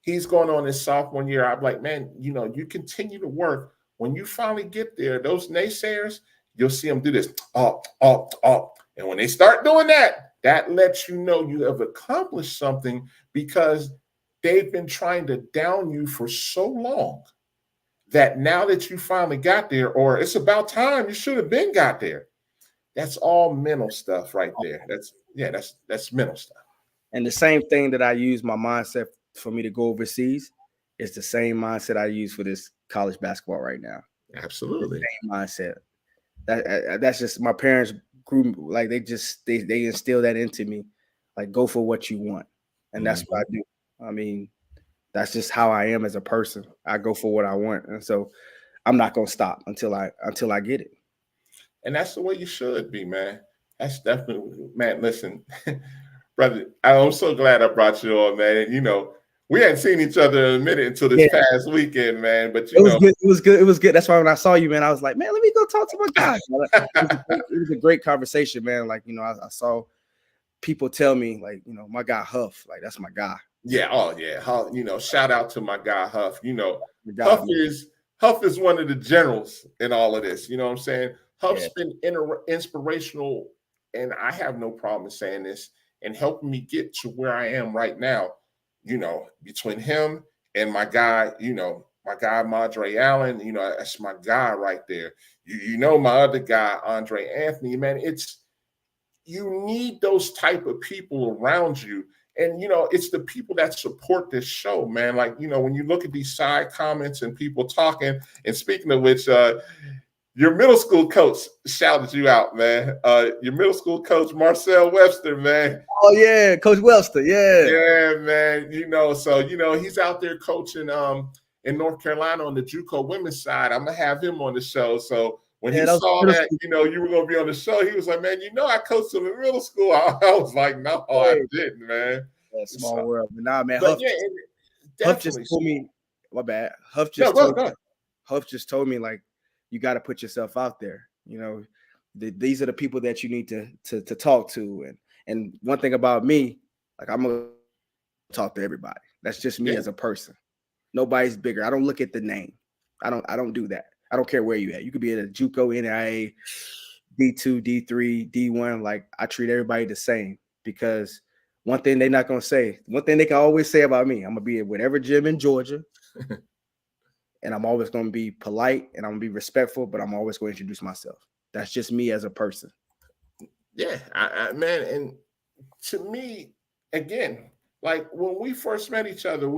He's going on his sophomore year. I'm like, man, you continue to work. When you finally get there, those naysayers, you'll see them do this. And when they start doing that, that lets you know you have accomplished something because they've been trying to down you for so long that now that you finally got there, or it's about time, you should have been got there. That's all mental stuff right there. That's mental stuff. And the same thing that I use my mindset for me to go overseas is the same mindset I use for this college basketball right now. Absolutely. The same mindset. That's just my parents grew like they instill that into me. Like go for what you want. And that's what I do. I mean, that's just how I am as a person. I go for what I want. And so I'm not gonna stop until I get it. And that's the way you should be, man. That's definitely, man. Listen, brother, I'm so glad I brought you on, man. And, we hadn't seen each other in a minute until this past weekend, man. But it was good. It was good. That's why when I saw you, man, I was like, man, let me go talk to my guy. It was a great conversation, man. Like, I saw people tell me, like, my guy Huff, like that's my guy. Yeah. Oh, yeah. Shout out to my guy Huff. Huff is one of the generals in all of this. You know what I'm saying? Huff's been inspirational, and I have no problem saying this, and helping me get to where I am right now. Between him and my guy, Madre Allen, that's my guy right there. My other guy, Andre Anthony, man, you need those type of people around you. And, it's the people that support this show, man. Like, when you look at these side comments and people talking, and speaking of which, your middle school coach shouted you out, man. Your middle school coach, Marcel Webster, man. Oh, yeah, Coach Webster, yeah. Yeah, man. He's out there coaching in North Carolina on the JUCO women's side. I'm going to have him on the show. So when he saw that, you were going to be on the show, he was like, man, I coached him in middle school. I was like, no, I didn't, man. Yeah, small world. But nah, man, Huff just told me, my bad. Huff just told me, like, you got to put yourself out there. These are the people that you need to talk to. And one thing about me, like I'm gonna talk to everybody. That's just me as a person. Nobody's bigger. I don't look at the name. I don't do that. I don't care where you at. You could be at a JUCO, NAIA, D2, D3, D1. Like I treat everybody the same because one thing they're not gonna say. One thing they can always say about me, I'm gonna be at whatever gym in Georgia. And I'm always going to be polite and I'm going to be respectful, but I'm always going to introduce myself. That's just me as a person. Yeah, man. And to me, again, like when we first met each other,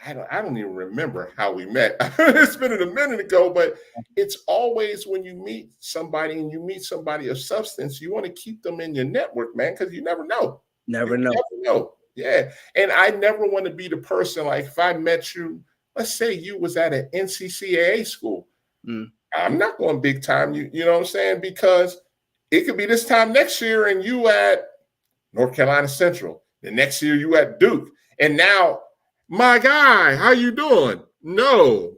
I don't even remember how we met. It's been a minute ago, but it's always when you meet somebody and you meet somebody of substance, you want to keep them in your network, man, because you never know. Never You know. never know. Yeah. And I never want to be the person, like if I met you, let's say you was at an NCCAA school. I'm not going big time. You know what I'm saying? Because it could be this time next year and you at North Carolina Central. The next year you at Duke. And now, my guy, how you doing? No.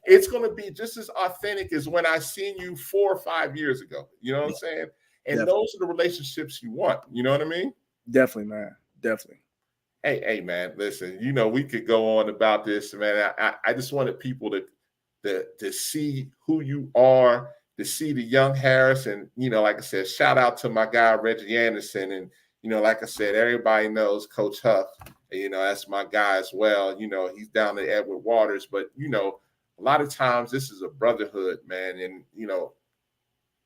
It's going to be just as authentic as when I seen you 4 or 5 years ago. You know what I'm saying? And Definitely. those are the relationships you want. You know what I mean? Definitely, man. Definitely. Hey, man, listen, we could go on about this, man. I just wanted people to see who you are, to see the young Harris. And, like I said, shout out to my guy, Reggie Anderson. And, like I said, everybody knows Coach Huff. And, that's my guy as well. He's down at Edward Waters. But, a lot of times this is a brotherhood, man. And,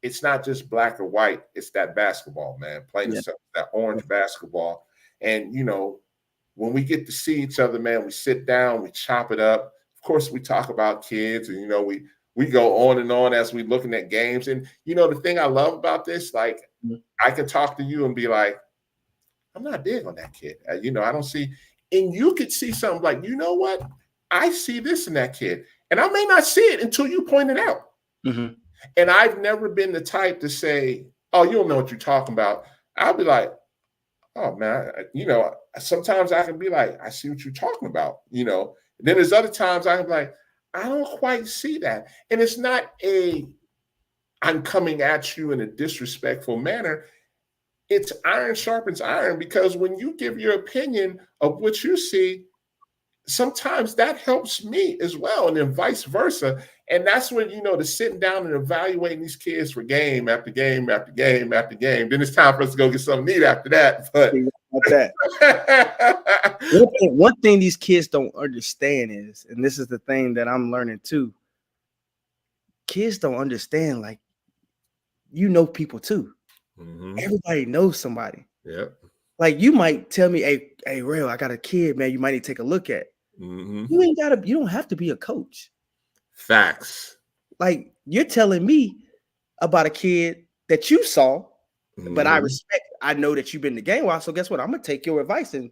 it's not just black or white. It's that basketball, man, playing that orange basketball. And, when we get to see each other, man, we sit down, we chop it up. Of course, we talk about kids, and we go on and on as we looking at games. And the thing I love about this, like I can talk to you and be like, I'm not big on that kid. I don't see, and you could see something like, you know what? I see this in that kid, and I may not see it until you point it out. Mm-hmm. And I've never been the type to say, oh, you don't know what you're talking about. I'll be like, oh man, sometimes I can be like, I see what you're talking about, And then there's other times I can be like, I don't quite see that. And it's not I'm coming at you in a disrespectful manner. It's iron sharpens iron, because when you give your opinion of what you see, sometimes that helps me as well, and then vice versa. And that's when, to sitting down and evaluating these kids for game after game after game after game. Then it's time for us to go get something to eat after that. But one thing these kids don't understand is, and this is the thing that I'm learning too, kids don't understand, like, people too. Mm-hmm. Everybody knows somebody. Yeah. Like, you might tell me, hey, Rail, I got a kid, man, you might need to take a look at. Mm-hmm. You don't have to be a coach. Facts. Like, you're telling me about a kid that you saw, but I know that you've been in the game a while. So guess what? I'm gonna take your advice and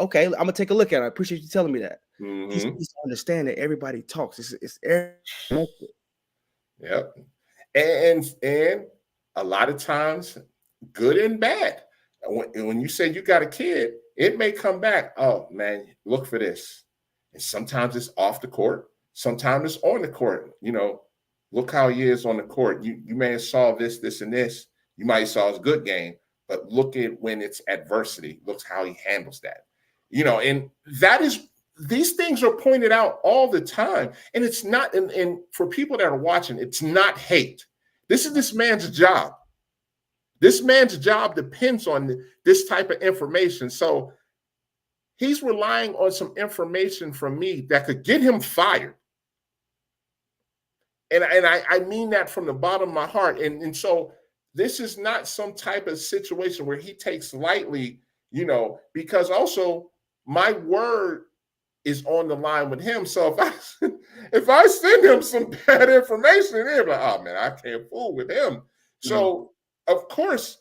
I'm gonna take a look at it. I appreciate you telling me that. Mm-hmm. He's to understand that everybody talks. It's Yep. And a lot of times, good and bad. When you say you got a kid, it may come back. Oh man, look for this. And sometimes it's off the court. Sometimes it's on the court. Look how he is on the court. You may have saw this, and this. You might have saw his good game, but look at when it's adversity. Look how he handles that. And that is, these things are pointed out all the time. And it's not, and for people that are watching, it's not hate. This is this man's job. This man's job depends on this type of information. So he's relying on some information from me that could get him fired. And I mean that from the bottom of my heart. And so this is not some type of situation where he takes lightly, because also my word is on the line with him. So if I send him some bad information, he'll be like, oh man, I can't fool with him. So of course,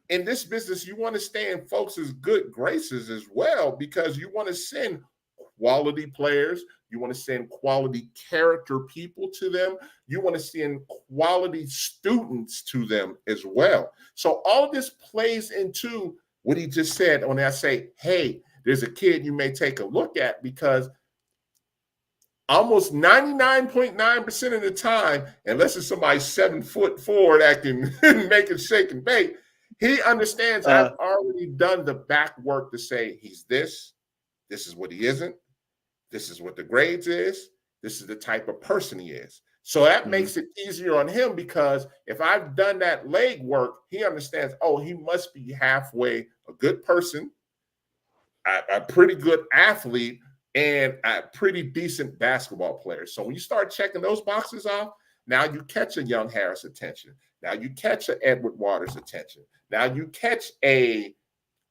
in this business, you want to stay in folks' good graces as well, because you want to send quality players. You want to send quality character people to them. You want to send quality students to them as well. So all of this plays into what he just said when I say, hey, there's a kid you may take a look at, because almost 99.9% of the time, unless it's somebody 7'4" that can make it shake and bake, he understands I've already done the back work to say he's this is what he isn't, this is what the grades is, this is the type of person he is. So that makes it easier on him, because if I've done that leg work, he understands, oh, he must be halfway a good person, a pretty good athlete, and a pretty decent basketball player. So when you start checking those boxes off, now you catch a young Harris attention. Now you catch an Edward Waters attention. Now you catch a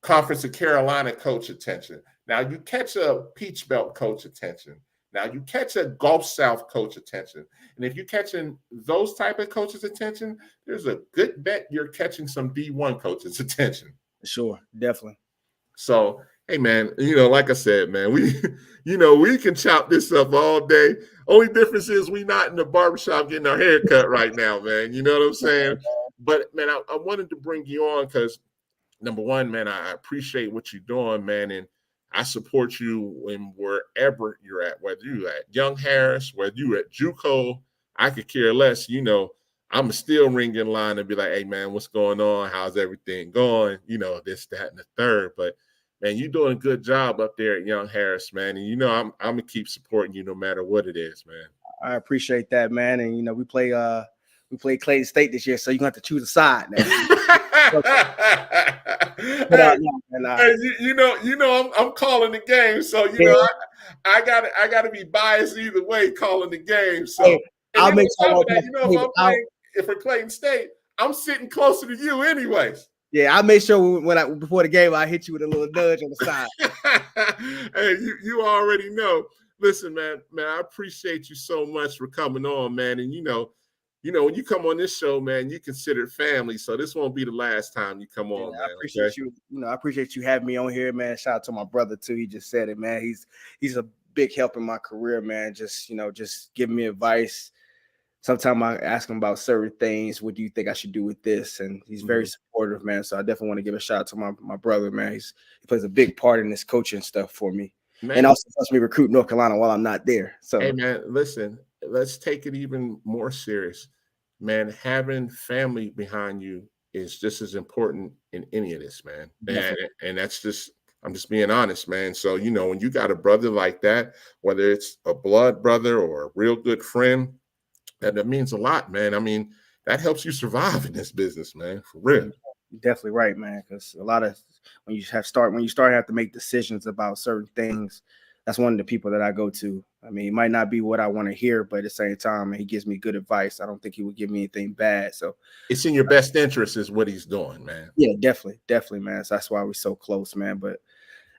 Conference of Carolina coach attention. Now you catch a Peach Belt coach attention. Now you catch a Gulf South coach attention. And if you're catching those type of coaches' attention, there's a good bet you're catching some D1 coaches' attention. Sure, definitely. So, hey, man, like I said, man, we can chop this up all day. Only difference is we not in the barbershop getting our hair cut right now, man. You know what I'm saying? But, man, I wanted to bring you on because, number one, man, I appreciate what you're doing, man, and I support you in wherever you're at, whether you're at Young Harris, whether you're at JUCO, I could care less. I'm still ring in line and be like, hey, man, what's going on? How's everything going? This, that, and the third. But, man, you're doing a good job up there at Young Harris, man. And, I'm going to keep supporting you no matter what it is, man. I appreciate that, man. And, we play Clayton State this year, so you're going to have to choose a side now. I'm calling the game, so I gotta be biased either way calling the game. So I'll make sure if for Clayton State, I'm sitting closer to you anyways. Yeah, I made sure before the game I hit you with a little nudge on the side. Hey, you already know. Listen, man, I appreciate you so much for coming on, man. And when you come on this show, man, you consider family. So this won't be the last time you come on, man. I appreciate you. I appreciate you having me on here, man. Shout out to my brother too. He just said it, man. He's a big help in my career, man. Just giving me advice. Sometimes I ask him about certain things. What do you think I should do with this? And he's very supportive, man. So I definitely want to give a shout out to my brother, man. He plays a big part in this coaching stuff for me. Man. And also helps me recruit North Carolina while I'm not there. So, hey, man, listen, let's take it even more serious. Man, having family behind you is just as important in any of this, man. And that's just, I'm just being honest, man. So, when you got a brother like that, whether it's a blood brother or a real good friend, that means a lot, man. I mean, that helps you survive in this business, man, for real. You're definitely right, man. Because a lot of when you start to have to make decisions about certain things, that's one of the people that I go to. I mean, it might not be what I want to hear, but at the same time, he gives me good advice. I don't think he would give me anything bad. So it's in your best interest is what he's doing, man. Yeah, definitely, man. So that's why we're so close, man. But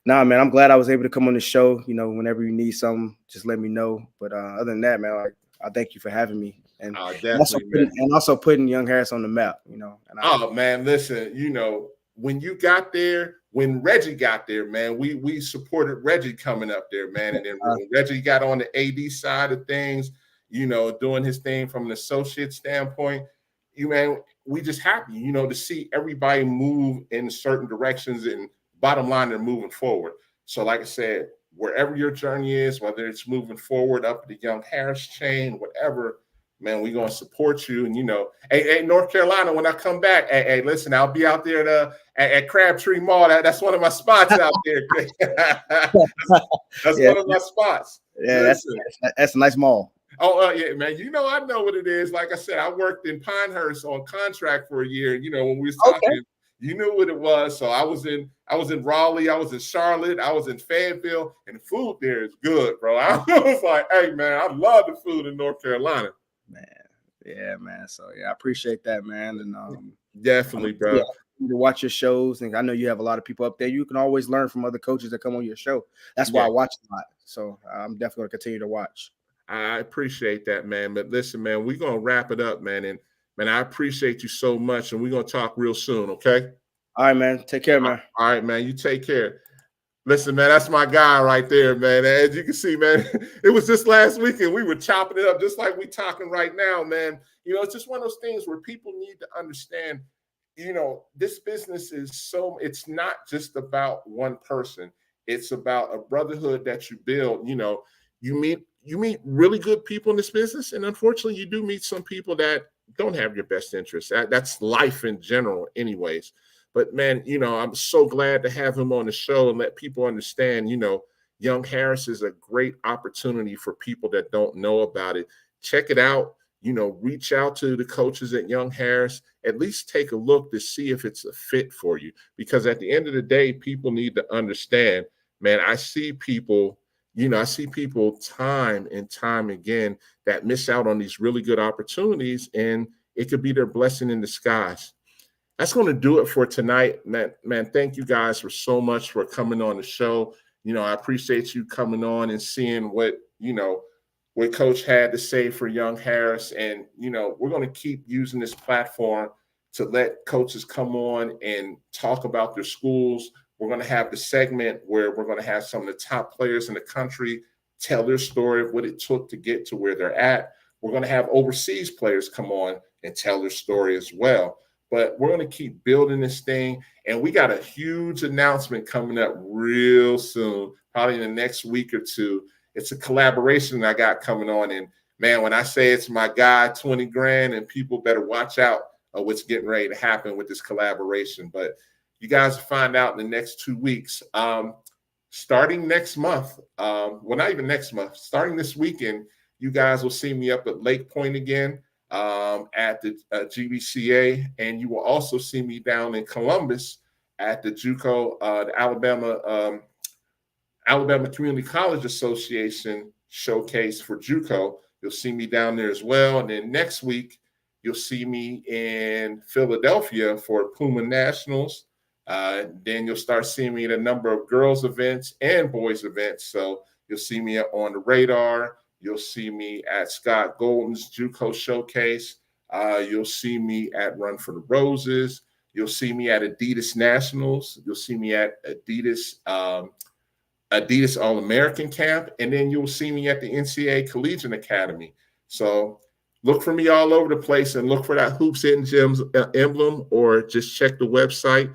nah, man, I'm glad I was able to come on the show. Whenever you need something, just let me know. But other than that, man, I thank you for having me. And also putting Young Harris on the map, man, listen, when you got there, when Reggie got there, man, we supported Reggie coming up there, man. And then when Reggie got on the AD side of things, doing his thing from an associate standpoint, we just happy, to see everybody move in certain directions, and bottom line, they're moving forward. So like I said, wherever your journey is, whether it's moving forward up the Young Harris chain, whatever, man, we're going to support you. And, hey, North Carolina, when I come back, hey, listen, I'll be out there at Crabtree Mall. That's one of my spots out there. That's one of my spots. Yeah, that's a nice mall. Oh, yeah, man. I know what it is. Like I said, I worked in Pinehurst on contract for a year. When we was talking, you knew what it was. So I was in Raleigh, I was in Charlotte, I was in Fayetteville, and the food there is good, bro. I was like, hey, man, I love the food in North Carolina. Man, yeah, man. So I appreciate that, man. And definitely, bro. Yeah, to watch your shows, and I know you have a lot of people up there. You can always learn from other coaches that come on your show. That's why I watch a lot. So I'm definitely going to continue to watch. I appreciate that, man. But listen, man, we're gonna wrap it up, man. And man, I appreciate you so much, and we're gonna talk real soon, okay? All right, man. Take care, man. All right, man. You take care. Listen, man, that's my guy right there, man. As you can see, man, it was just last weekend. We were chopping it up just like we talking right now, man. It's just one of those things where people need to understand, this business it's not just about one person. It's about a brotherhood that you build. You meet really good people in this business, and unfortunately, you do meet some people that don't have your best interests. That's life in general anyways. But, man, I'm so glad to have him on the show and let people understand, Young Harris is a great opportunity for people that don't know about it. Check it out. Reach out to the coaches at Young Harris. At least take a look to see if it's a fit for you. Because at the end of the day, people need to understand, man, I see people time and time again that miss out on these really good opportunities, and it could be their blessing in disguise. That's going to do it for tonight, man. Thank you guys so much for coming on the show. I appreciate you coming on and seeing what Coach had to say for young Harris. And, we're going to keep using this platform to let coaches come on and talk about their schools. We're going to have the segment where we're going to have some of the top players in the country tell their story of what it took to get to where they're at. We're going to have overseas players come on and tell their story as well. But we're going to keep building this thing. And we got a huge announcement coming up real soon, probably in the next week or two. It's a collaboration I got coming on. And man, when I say it's my guy, 20 grand, and people better watch out what's getting ready to happen with this collaboration. But you guys will find out in the next 2 weeks. Starting next month, well, not even next month, starting this weekend, you guys will see me up at Lake Point again at the GBCA, and you will also see me down in Columbus at the JUCO, the Alabama Community College Association showcase for JUCO. You'll see me down there as well. And then next week, you'll see me in Philadelphia for Puma Nationals. Then you'll start seeing me at a number of girls events and boys events. So you'll see me on the radar. You'll see me at Scott Golden's JUCO showcase. You'll see me at Run for the Roses. You'll see me at Adidas Nationals. You'll see me at Adidas All-American Camp, and then you'll see me at the NCAA Collegiate Academy. So look for me all over the place and look for that Hoops Hidden Gems emblem, or just check the website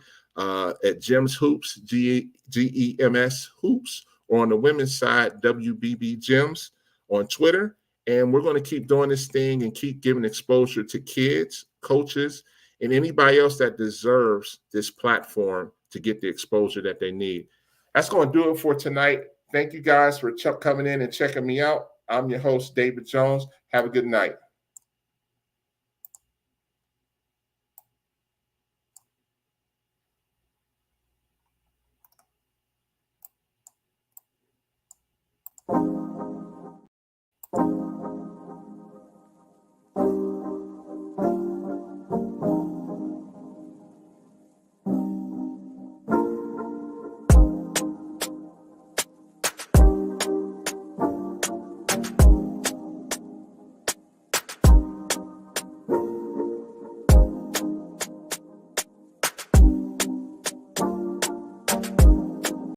at Gems Hoops, GEMS Hoops, or on the women's side, WBB Gems on Twitter. And we're going to keep doing this thing and keep giving exposure to kids, coaches, and anybody else that deserves this platform to get the exposure that they need. That's going to do it for tonight. Thank you guys for coming in and checking me out. I'm your host, David Jones. Have a good night.